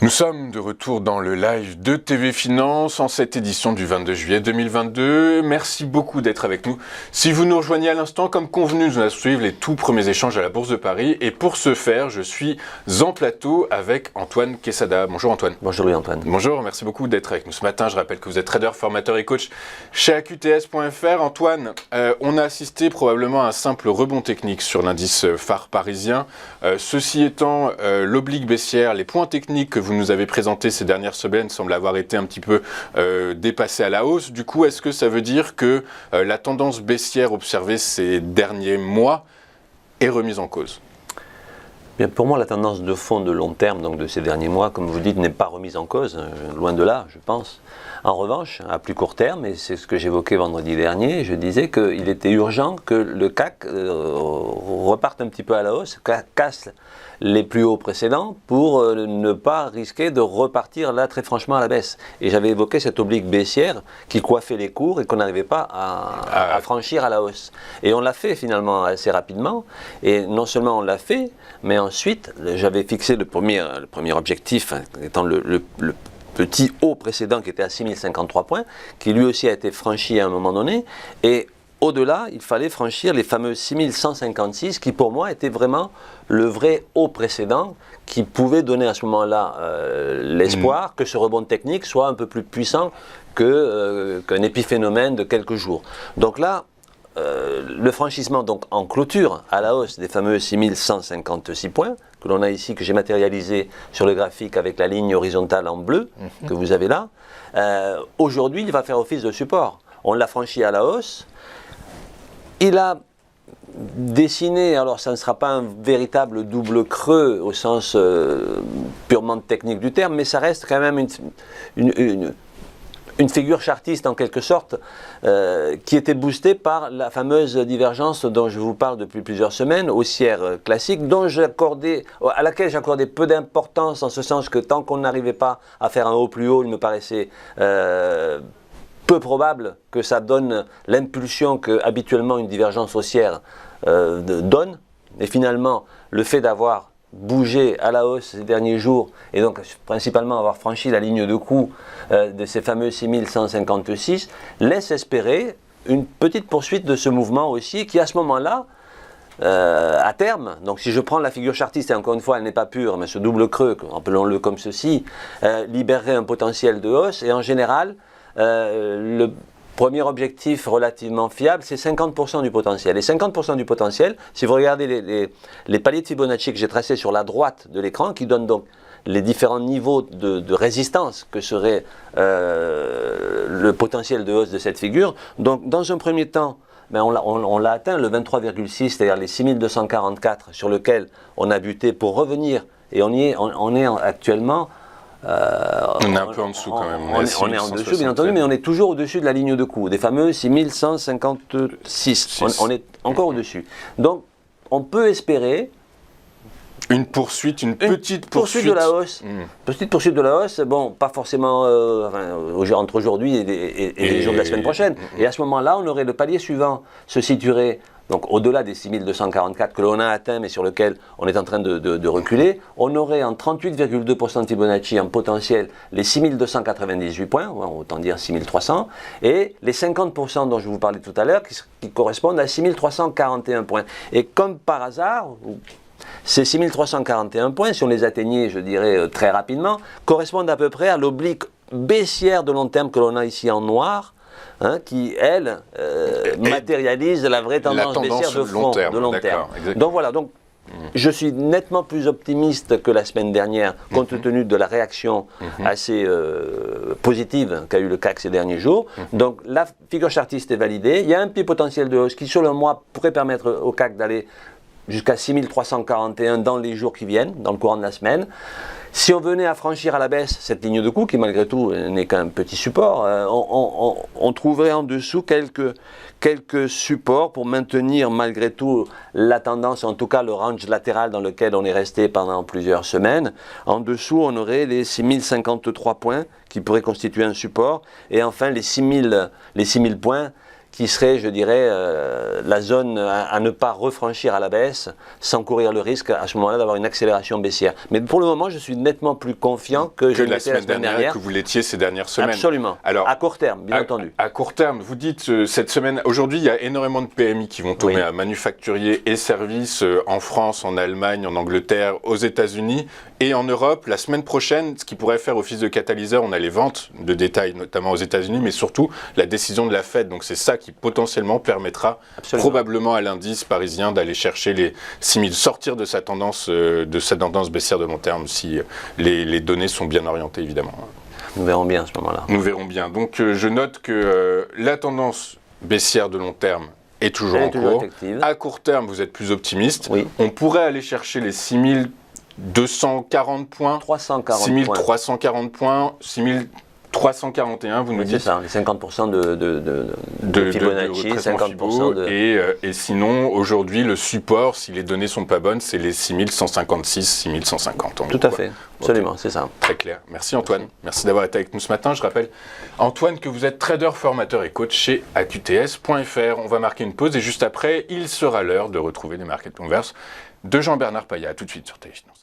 Nous sommes de retour dans le live de TV Finance en cette édition du 22 juillet 2022. Merci beaucoup d'être avec nous. Si vous nous rejoignez à l'instant, comme convenu, nous allons suivre les tout premiers échanges à la Bourse de Paris. Et pour ce faire, je suis en plateau avec Antoine Quesada. Bonjour Antoine. Bonjour Louis-Antoine. Bonjour, merci beaucoup d'être avec nous ce matin. Je rappelle que vous êtes trader, formateur et coach chez AQTS.fr. Antoine, on a assisté probablement à un simple rebond technique sur l'indice phare parisien. Ceci étant, l'oblique baissière, les points techniques que vous nous avez présentés ces dernières semaines semblent avoir été un petit peu dépassés à la hausse. Du coup, est-ce que ça veut dire que la tendance baissière observée ces derniers mois est remise en cause ? Bien, pour moi, la tendance de fond de long terme, donc de ces derniers mois, comme vous dites, n'est pas remise en cause, loin de là, je pense. En revanche, à plus court terme, et c'est ce que j'évoquais vendredi dernier, je disais qu'il était urgent que le CAC reparte un petit peu à la hausse, casse les plus hauts précédents pour ne pas risquer de repartir là très franchement à la baisse. Et j'avais évoqué cette oblique baissière qui coiffait les cours et qu'on n'arrivait pas à franchir à la hausse. Et on l'a fait finalement assez rapidement. Et non seulement on l'a fait, mais ensuite j'avais fixé le premier objectif, étant le petit haut précédent qui était à 6053 points, qui lui aussi a été franchi à un moment donné. Et au-delà, il fallait franchir les fameux 6156 qui pour moi étaient vraiment le vrai haut précédent qui pouvait donner à ce moment-là l'espoir que ce rebond technique soit un peu plus puissant qu'un épiphénomène de quelques jours. Donc là, le franchissement donc en clôture à la hausse des fameux 6156 points que l'on a ici, que j'ai matérialisé sur le graphique avec la ligne horizontale en bleu que vous avez là, aujourd'hui il va faire office de support. On l'a franchi à la hausse. Il a dessiné, alors ça ne sera pas un véritable double creux au sens purement technique du terme, mais ça reste quand même une figure chartiste en quelque sorte, qui était boostée par la fameuse divergence dont je vous parle depuis plusieurs semaines, haussière classique, à laquelle j'accordais peu d'importance en ce sens que tant qu'on n'arrivait pas à faire un haut plus haut, il me paraissait peu probable que ça donne l'impulsion que habituellement une divergence haussière donne. Et finalement, le fait d'avoir bougé à la hausse ces derniers jours, et donc principalement avoir franchi la ligne de coup de ces fameux 6156, laisse espérer une petite poursuite de ce mouvement aussi, qui à ce moment-là, à terme, donc si je prends la figure chartiste, et encore une fois elle n'est pas pure, mais ce double creux, appelons-le comme ceci, libérerait un potentiel de hausse, et en général, le premier objectif relativement fiable, c'est 50% du potentiel. Et 50% du potentiel, si vous regardez les paliers de Fibonacci que j'ai tracés sur la droite de l'écran, qui donnent donc les différents niveaux de résistance que serait le potentiel de hausse de cette figure. Donc dans un premier temps, ben on l'a atteint, le 23,6, c'est-à-dire les 6244 sur lequel on a buté pour revenir, et on est actuellement... on est un peu en dessous quand même. On est en dessous, bien entendu, mais on est toujours au-dessus de la ligne de coup, des fameux 6156. On est encore au-dessus. Donc, on peut espérer une poursuite, une petite poursuite de la hausse. Petite poursuite de la hausse, bon, pas forcément entre aujourd'hui et les jours de la semaine prochaine. Et à ce moment-là, on aurait le palier suivant se situerait. Donc au-delà des 6244 que l'on a atteint mais sur lequel on est en train de reculer, on aurait en 38,2% de Fibonacci en potentiel les 6298 points, autant dire 6300, et les 50% dont je vous parlais tout à l'heure qui correspondent à 6341 points. Et comme par hasard, ces 6341 points, si on les atteignait, je dirais très rapidement, correspondent à peu près à l'oblique baissière de long terme que l'on a ici en noir, qui, elle, matérialise la vraie tendance baissière de fond, de long terme. Donc voilà, je suis nettement plus optimiste que la semaine dernière, compte tenu de la réaction assez positive qu'a eu le CAC ces derniers jours. Donc la figure chartiste est validée, il y a un petit potentiel de hausse qui, selon moi, pourrait permettre au CAC d'aller jusqu'à 6341 dans les jours qui viennent, dans le courant de la semaine. Si on venait à franchir à la baisse cette ligne de coup, qui malgré tout n'est qu'un petit support, on trouverait en dessous quelques supports pour maintenir malgré tout la tendance, en tout cas le range latéral dans lequel on est resté pendant plusieurs semaines. En dessous, on aurait les 6053 points qui pourraient constituer un support, et enfin les 6000 points qui serait, je dirais, la zone à ne pas refranchir à la baisse sans courir le risque à ce moment-là d'avoir une accélération baissière. Mais pour le moment, je suis nettement plus confiant que je l'étais la semaine dernière. Que vous l'étiez ces dernières semaines. Absolument. Alors, à court terme, bien entendu. À court terme, vous dites cette semaine, aujourd'hui, il y a énormément de PMI qui vont tomber à manufacturiers et services en France, en Allemagne, en Angleterre, aux États-Unis et en Europe. La semaine prochaine, ce qui pourrait faire office de catalyseur, on a les ventes de détail, notamment aux États-Unis, mais surtout la décision de la Fed. Donc c'est ça qui potentiellement permettra probablement à l'indice parisien d'aller chercher les 6000, sortir de sa tendance baissière de long terme si les données sont bien orientées évidemment. Nous verrons bien à ce moment-là. Nous verrons bien. Donc je note que la tendance baissière de long terme est toujours en cours. À court terme, vous êtes plus optimiste. Oui. On pourrait aller chercher les 6240 points, 6340 points, 6341, vous nous dites. C'est ça, les 50% de Fibonacci, 50% de... Et sinon, aujourd'hui, le support, si les données sont pas bonnes, c'est les 6156, 6150. Tout à fait, absolument, c'est ça. Très clair. Merci Antoine. Merci d'avoir été avec nous ce matin. Je rappelle, Antoine, que vous êtes trader, formateur et coach chez AQTS.fr. On va marquer une pause et juste après, il sera l'heure de retrouver les Market Converse de Jean-Bernard Paya. À tout de suite sur Téléfinance.